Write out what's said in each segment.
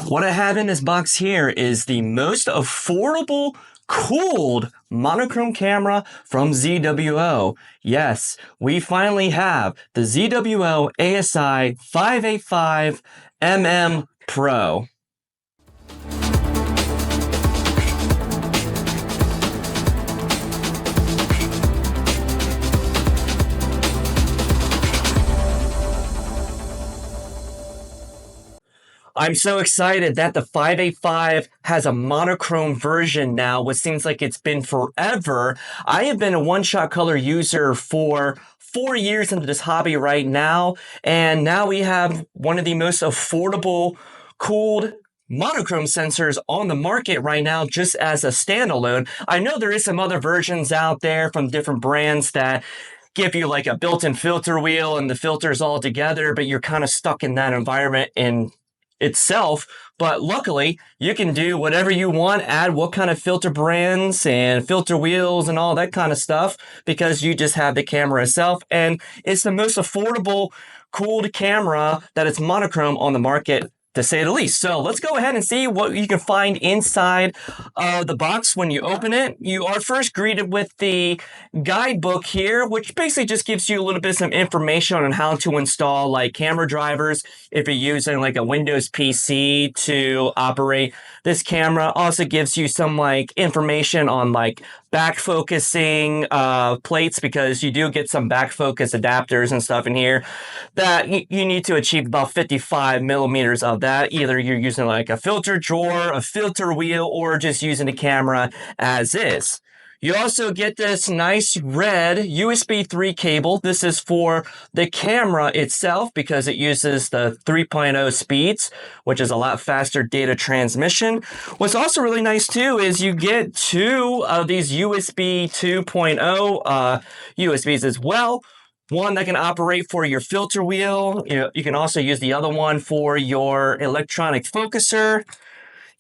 What I have in this box here is the most affordable cooled monochrome camera from ZWO. Yes, we finally have the ZWO ASI585MM Pro. I'm so excited that the 585 has a monochrome version now, which seems like it's been forever. I have been a one-shot color user for 4 years into this hobby right now, and now we have one of the most affordable cooled monochrome sensors on the market right now just as a standalone. I know there is some other versions out there from different brands that give you like a built-in filter wheel and the filters all together, but you're kind of stuck in that environment in itself. But luckily you can do whatever you want, add what kind of filter brands and filter wheels and all that kind of stuff, because you just have the camera itself, and it's the most affordable cooled camera that is monochrome on the market, to say the least. So let's go ahead and see what you can find inside the box. When you open it, you are first greeted with the guidebook here, which basically just gives you a little bit of some information on how to install like camera drivers if you're using like a Windows PC to operate this camera. Also gives you some like information on like back focusing plates, because you do get some back focus adapters and stuff in here that you need to achieve about 55 millimeters of that. Either you're using like a filter drawer, a filter wheel, or just using the camera as is. You also get this nice red USB 3 cable. This is for the camera itself because it uses the 3.0 speeds, which is a lot faster data transmission. What's also really nice too is you get 2 of these USB 2.0 USBs as well. One that can operate for your filter wheel. You can also use the other one for your electronic focuser.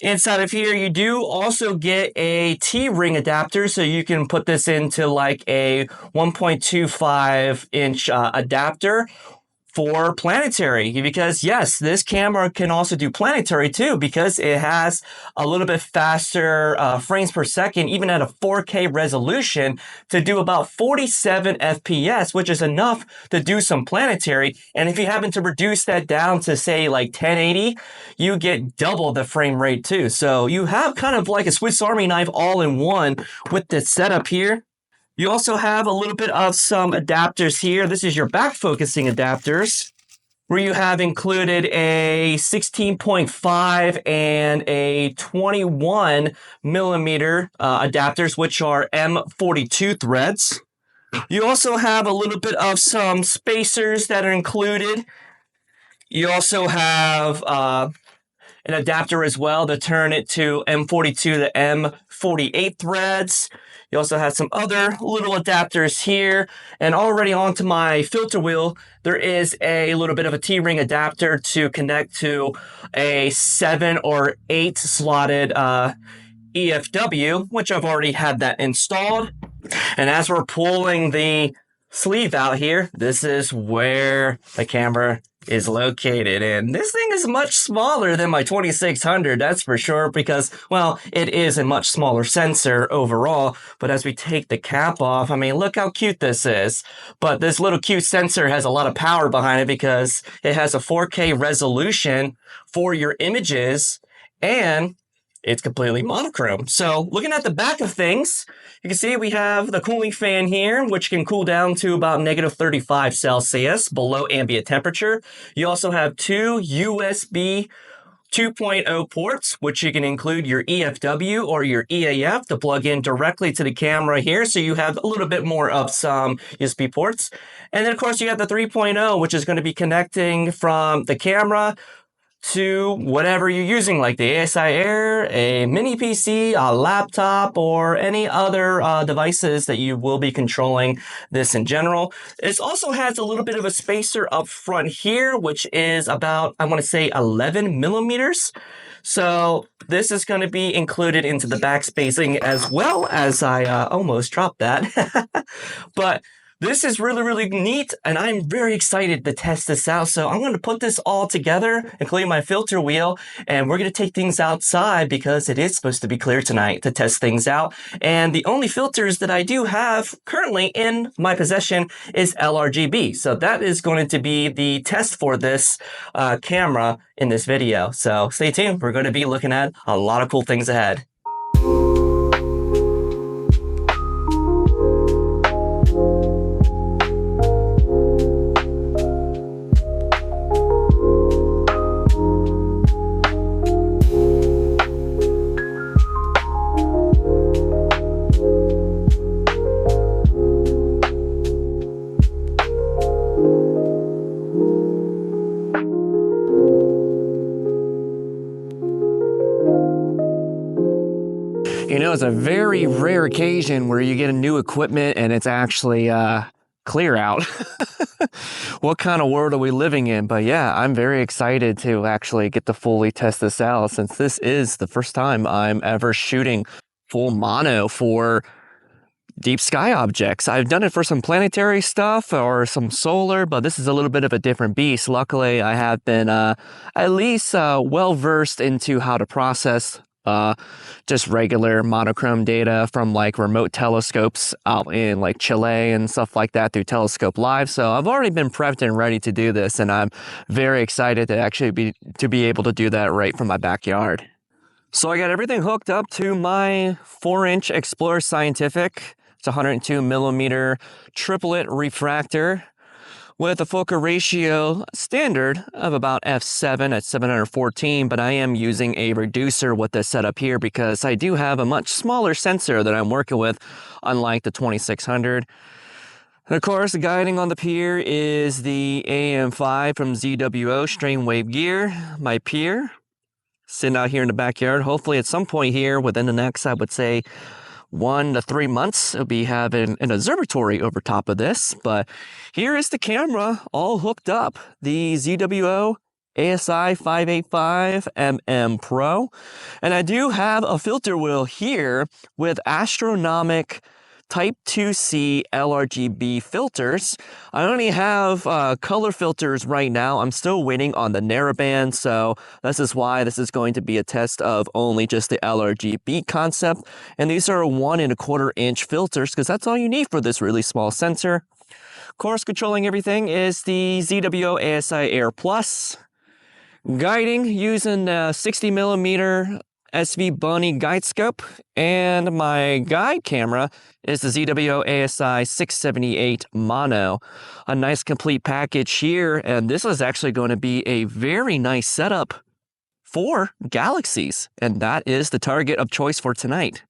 Inside of here, you do also get a T-ring adapter, so you can put this into like a 1.25 inch adapter for planetary, because yes, this camera can also do planetary too, because it has a little bit faster frames per second, even at a 4K resolution, to do about 47 FPS, which is enough to do some planetary. And if you happen to reduce that down to say like 1080, you get double the frame rate too. So you have kind of like a Swiss Army knife all in one with this setup here. You also have a little bit of some adapters here. This is your back focusing adapters, where you have included a 16.5 and a 21 millimeter adapters, which are M42 threads. You also have a little bit of some spacers that are included. You also have an adapter as well to turn it to M42 to M48 threads. You also have some other little adapters here. And already onto my filter wheel, there is a little bit of a T-ring adapter to connect to a 7 or 8 slotted EFW, which I've already had that installed. And as we're pulling the sleeve out here, this is where the camera is located, and this thing is much smaller than my 2600, that's for sure, because, well, it is a much smaller sensor overall. But as we take the cap off, I mean, look how cute this is. But this little cute sensor has a lot of power behind it, because it has a 4K resolution for your images, and it's completely monochrome. So looking at the back of things, you can see we have the cooling fan here, which can cool down to about -35 Celsius below ambient temperature. You also have 2 USB 2.0 ports, which you can include your EFW or your EAF to plug in directly to the camera here. So you have a little bit more of some USB ports. And then of course you have the 3.0, which is going to be connecting from the camera to whatever you're using, like the ASI Air, a mini PC, a laptop, or any other devices that you will be controlling this in general. It also has a little bit of a spacer up front here, which is about, I want to say, 11 millimeters. So this is going to be included into the back spacing as well, as I almost dropped that. But This is really, really neat, and I'm very excited to test this out. So I'm going to put this all together, including my filter wheel, and we're going to take things outside because it is supposed to be clear tonight to test things out. And the only filters that I do have currently in my possession is LRGB. So that is going to be the test for this camera in this video. So stay tuned. We're going to be looking at a lot of cool things ahead. You know, it's a very rare occasion where you get a new equipment and it's actually clear out. What kind of world are we living in? But yeah, I'm very excited to actually get to fully test this out, since this is the first time I'm ever shooting full mono for deep sky objects. I've done it for some planetary stuff or some solar, but this is a little bit of a different beast. Luckily, I have been at least well versed into how to process just regular monochrome data from like remote telescopes out in like Chile and stuff like that through Telescope Live. So I've already been prepped and ready to do this, and I'm very excited to actually be able to do that right from my backyard. So I got everything hooked up to my 4-inch Explorer Scientific. It's a 102 millimeter triplet refractor with a focal ratio standard of about f7 at 714, but I am using a reducer with this setup here because I do have a much smaller sensor that I'm working with, unlike the 2600. And of course, the guiding on the pier is the AM5 from ZWO Strainwave gear, my pier, sitting out here in the backyard. Hopefully at some point here within the next, I would say, 1 to 3 months, I'll be having an observatory over top of this. But here is the camera all hooked up, the ZWO ASI585MM Pro. And I do have a filter wheel here with astronomic Type 2C LRGB filters. I only have color filters right now. I'm still waiting on the narrowband, so this is why this is going to be a test of only just the LRGB concept. And these are 1 1/4 inch filters because that's all you need for this really small sensor. Of course, controlling everything is the ZWO ASI Air Plus. Guiding using a 60 millimeter SV Bunny guide scope, and my guide camera is the ZWO ASI585 Mono. A nice complete package here, and this is actually going to be a very nice setup for galaxies, and that is the target of choice for tonight.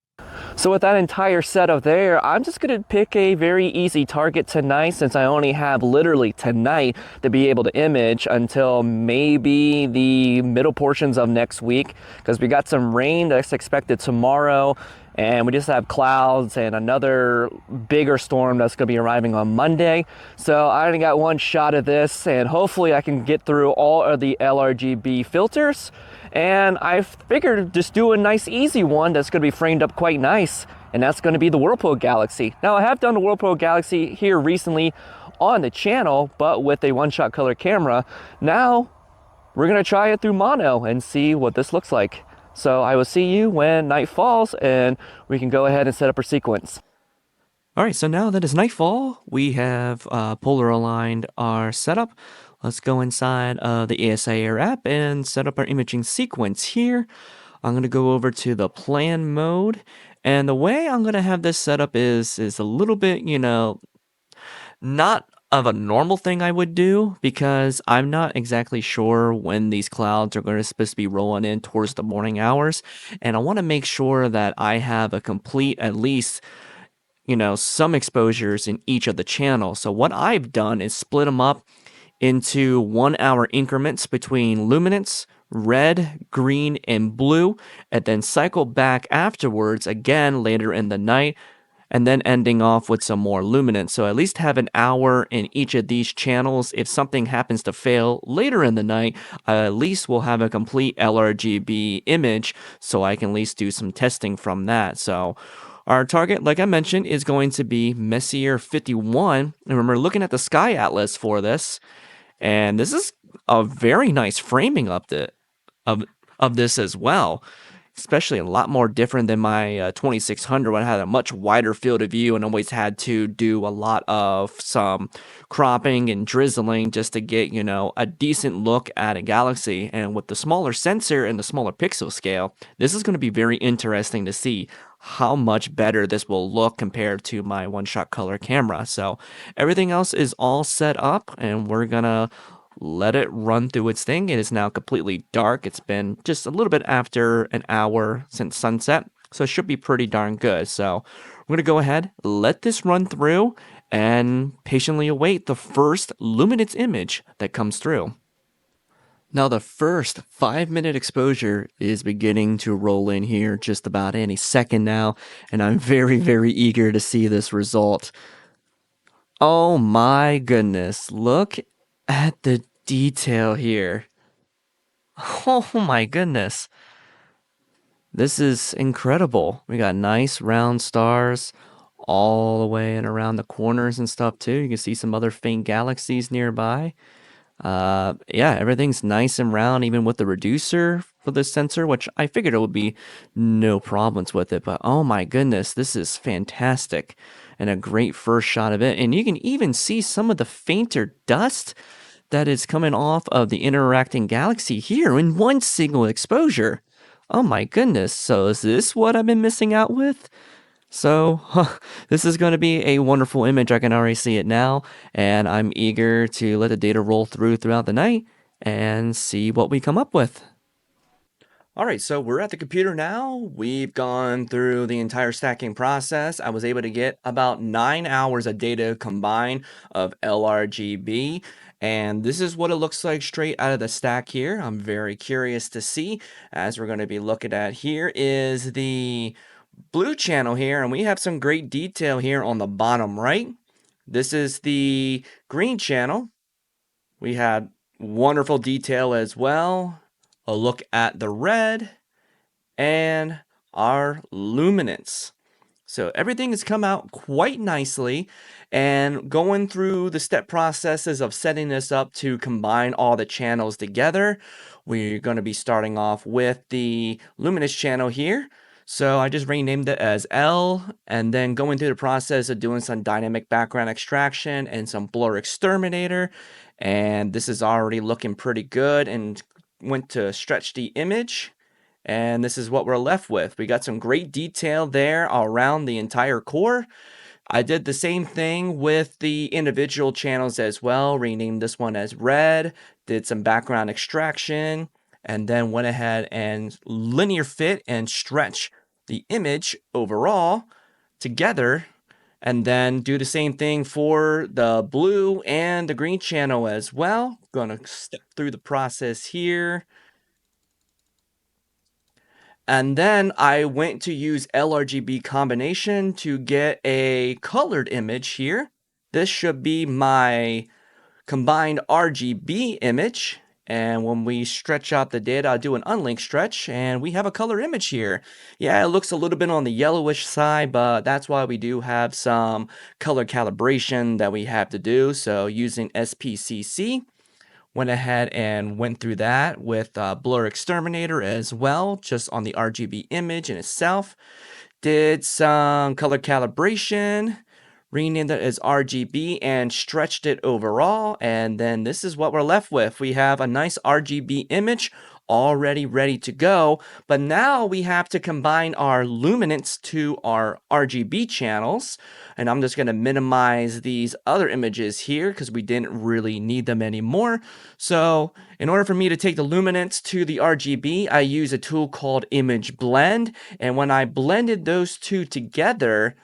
So with that entire setup there, I'm just going to pick a very easy target tonight, since I only have literally tonight to be able to image until maybe the middle portions of next week, because we got some rain that's expected tomorrow, and we just have clouds and another bigger storm that's going to be arriving on Monday. So I only got one shot of this, and hopefully I can get through all of the LRGB filters. And I figured just do a nice easy one that's going to be framed up quite nice, and that's going to be the Whirlpool Galaxy. Now, I have done the Whirlpool Galaxy here recently on the channel, but with a one-shot color camera. Now we're going to try it through mono and see what this looks like. So I will see you when night falls and we can go ahead and set up our sequence. All right, so now that it's nightfall, we have polar aligned our setup. Let's go inside the ASI Air app and set up our imaging sequence here. I'm going to go over to the plan mode. And the way I'm going to have this set up is a little bit, you know, not of a normal thing I would do, because I'm not exactly sure when these clouds are supposed to be rolling in towards the morning hours. And I want to make sure that I have a complete, at least, you know, some exposures in each of the channels. So what I've done is split them up into 1 hour increments between luminance, red, green, and blue, and then cycle back afterwards again later in the night, and then ending off with some more luminance. So at least have an hour in each of these channels. If something happens to fail later in the night, at least we'll have a complete LRGB image, so I can at least do some testing from that. So Our target, like I mentioned, is going to be Messier 51. And remember, looking at the Sky Atlas for this, and this is a very nice framing of of this as well. Especially a lot more different than my 2600 when I had a much wider field of view and always had to do a lot of some cropping and drizzling just to get, you know, a decent look at a galaxy. And with the smaller sensor and the smaller pixel scale, this is going to be very interesting to see how much better this will look compared to my one-shot color camera. So everything else is all set up, and we're gonna let it run through its thing. It is now completely dark. It's been just a little bit after an hour since sunset, so it should be pretty darn good. So we're going to go ahead, let this run through, and patiently await the first luminance image that comes through. Now the first 5-minute exposure is beginning to roll in here just about any second now, and I'm very, very eager to see this result. Oh my goodness, look at the detail here. Oh my goodness. This is incredible. We got nice round stars all the way and around the corners and stuff too. You can see some other faint galaxies nearby. Yeah, everything's nice and round, even with the reducer for this sensor, which I figured it would be no problems with it. But oh my goodness, this is fantastic and a great first shot of it. And you can even see some of the fainter dust that is coming off of the interacting galaxy here in one single exposure. Oh my goodness, so is this what I've been missing out with? So, this is going to be a wonderful image. I can already see it now, and I'm eager to let the data roll throughout the night and see what we come up with. Alright, so we're at the computer now. We've gone through the entire stacking process. I was able to get about 9 hours of data combined of LRGB, and this is what it looks like straight out of the stack here. I'm very curious to see, as we're going to be looking at here is the blue channel here, and we have some great detail here on the bottom right. This is the green channel. We had wonderful detail as well. A look at the red and our luminance. So everything has come out quite nicely, and going through the step processes of setting this up to combine all the channels together, we're going to be starting off with the luminance channel here. So I just renamed it as L, and then going through the process of doing some dynamic background extraction and some blur exterminator. And this is already looking pretty good, and went to stretch the image. And this is what we're left with. We got some great detail there around the entire core. I did the same thing with the individual channels as well. Renamed this one as red, did some background extraction, and then went ahead and linear fit and stretch the image overall together. And then do the same thing for the blue and the green channel as well. Gonna step through the process here. And then I went to use LRGB combination to get a colored image here. This should be my combined RGB image. And when we stretch out the data, I'll do an unlink stretch, and we have a color image here. Yeah, it looks a little bit on the yellowish side, but that's why we do have some color calibration that we have to do. So using SPCC, went ahead and went through that with Blur Exterminator as well, just on the RGB image in itself. Did some color calibration, renamed it as RGB, and stretched it overall. And then this is what we're left with. We have a nice RGB image already ready to go, but now we have to combine our luminance to our RGB channels. And I'm just going to minimize these other images here because we didn't really need them anymore. So in order for me to take the luminance to the RGB, I use a tool called Image Blend. And when I blended those two together,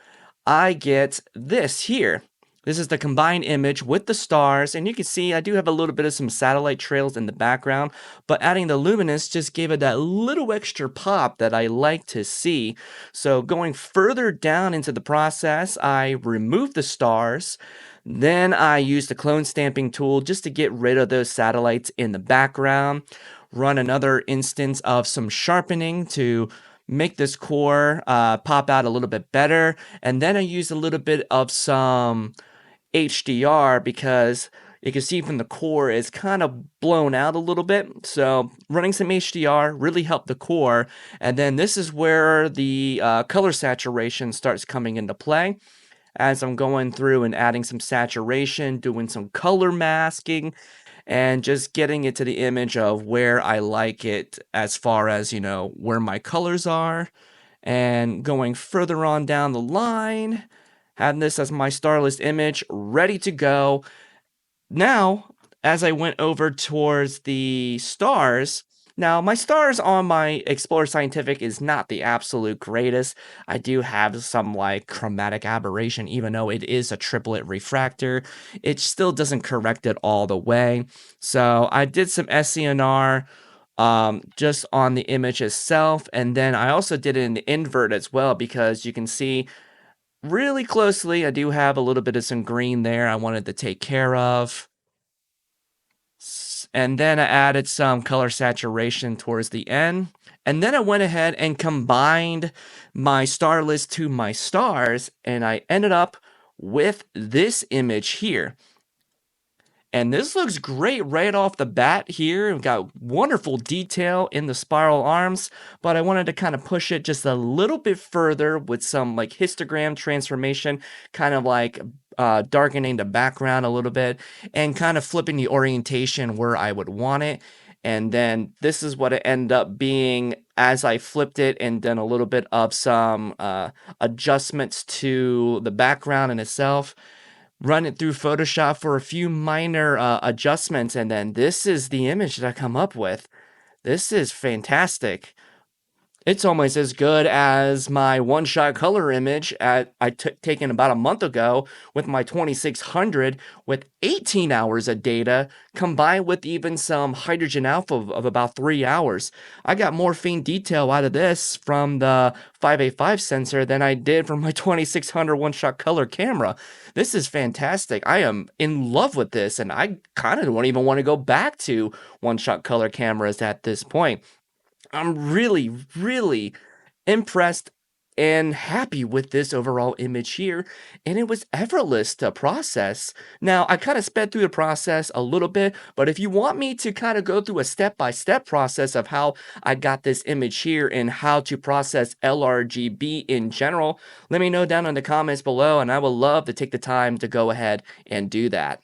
I get this here. This is the combined image with the stars, and you can see I do have a little bit of some satellite trails in the background, but adding the luminance just gave it that little extra pop that I like to see. So going further down into the process, I removed the stars. Then I used the clone stamping tool just to get rid of those satellites in the background. Run another instance of some sharpening to make this core pop out a little bit better. And then I use a little bit of some HDR because you can see from the core it's kind of blown out a little bit. So running some HDR really helped the core. And then this is where the color saturation starts coming into play. As I'm going through and adding some saturation, doing some color masking, and just getting it to the image of where I like it as far as, you know, where my colors are. And going further on down the line, having this as my star list image ready to go. Now, as I went over towards the stars, now my stars on my Explorer Scientific is not the absolute greatest. I do have some like chromatic aberration, even though it is a triplet refractor. It still doesn't correct it all the way. So I did some SCNR just on the image itself, and then I also did it in the invert as well, because you can see really closely I do have a little bit of some green there I wanted to take care of. And then I added some color saturation towards the end. And then I went ahead and combined my star list to my stars, and I ended up with this image here. And this looks great right off the bat here. We've got wonderful detail in the spiral arms, but I wanted to kind of push it just a little bit further with some like histogram transformation, kind of like darkening the background a little bit and kind of flipping the orientation where I would want it. And then this is what it ended up being as I flipped it and done a little bit of some adjustments to the background in itself. Run it through Photoshop for a few minor adjustments, and then this is the image that I come up with. This is fantastic. It's almost as good as my one-shot color image I took taken about a month ago with my 2600 with 18 hours of data combined with even some hydrogen alpha of about 3 hours. I got more faint detail out of this from the 585 sensor than I did from my 2600 one-shot color camera. This is fantastic. I am in love with this, and I kind of don't even want to go back to one-shot color cameras at this point. I'm really, really impressed and happy with this overall image here, and it was effortless to process. Now, I kind of sped through the process a little bit, but if you want me to kind of go through a step-by-step process of how I got this image here and how to process LRGB in general, let me know down in the comments below, and I would love to take the time to go ahead and do that.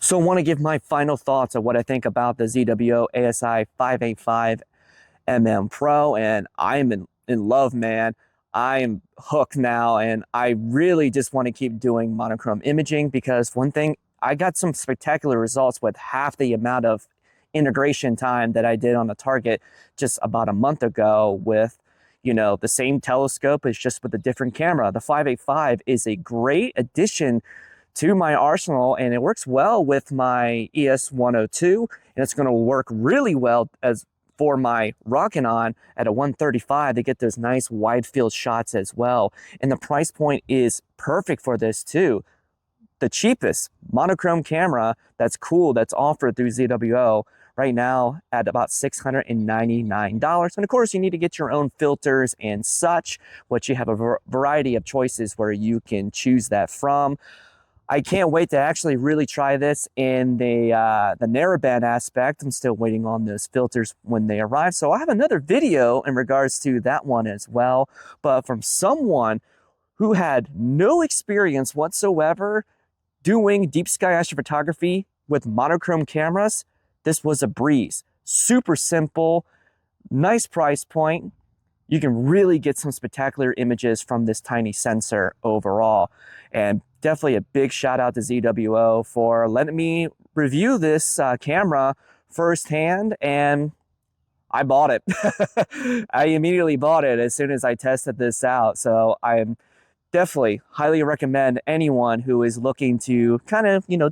So I want to give my final thoughts of what I think about the ZWO ASI585MM Pro, and I'm in love, man. I am hooked now, and I really just want to keep doing monochrome imaging because one thing, I got some spectacular results with half the amount of integration time that I did on the target just about a month ago with, you know, the same telescope. It's just with a different camera. The 585 is a great addition to my arsenal, and it works well with my ES102, and it's going to work really well as for my Rockin' at a 135 to get those nice wide field shots as well. And the price point is perfect for this too. The cheapest monochrome camera that's cool that's offered through ZWO right now at about $699. And of course, you need to get your own filters and such, which you have a variety of choices where you can choose that from. I can't wait to actually really try this in the narrowband aspect. I'm still waiting on those filters when they arrive. So I have another video in regards to that one as well. But from someone who had no experience whatsoever doing deep sky astrophotography with monochrome cameras, this was a breeze. Super simple, nice price point. You can really get some spectacular images from this tiny sensor overall. And definitely a big shout out to ZWO for letting me review this camera firsthand, and I bought it. I immediately bought it as soon as I tested this out. So I definitely highly recommend anyone who is looking to kind of, you know,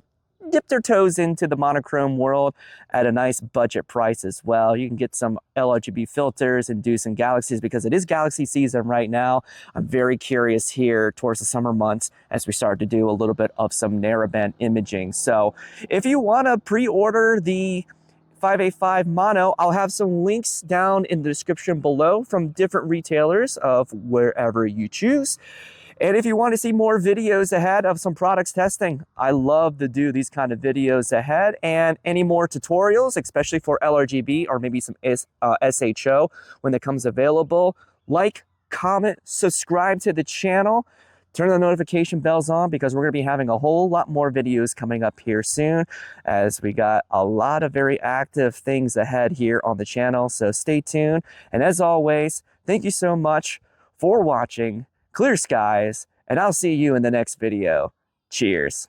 dip their toes into the monochrome world at a nice budget price as well. You can get some LRGB filters and do some galaxies because it is galaxy season right now. I'm very curious here towards the summer months as we start to do a little bit of some narrowband imaging. So if you want to pre-order the 585 mono. I'll have some links down in the description below from different retailers of wherever you choose. And if you want to see more videos ahead of some products testing, I love to do these kind of videos ahead, and any more tutorials, especially for LRGB or maybe some SHO when it comes available. Like, comment, subscribe to the channel, turn the notification bells on, because we're going to be having a whole lot more videos coming up here soon, as we got a lot of very active things ahead here on the channel. So stay tuned. And as always, thank you so much for watching. Clear skies, and I'll see you in the next video. Cheers.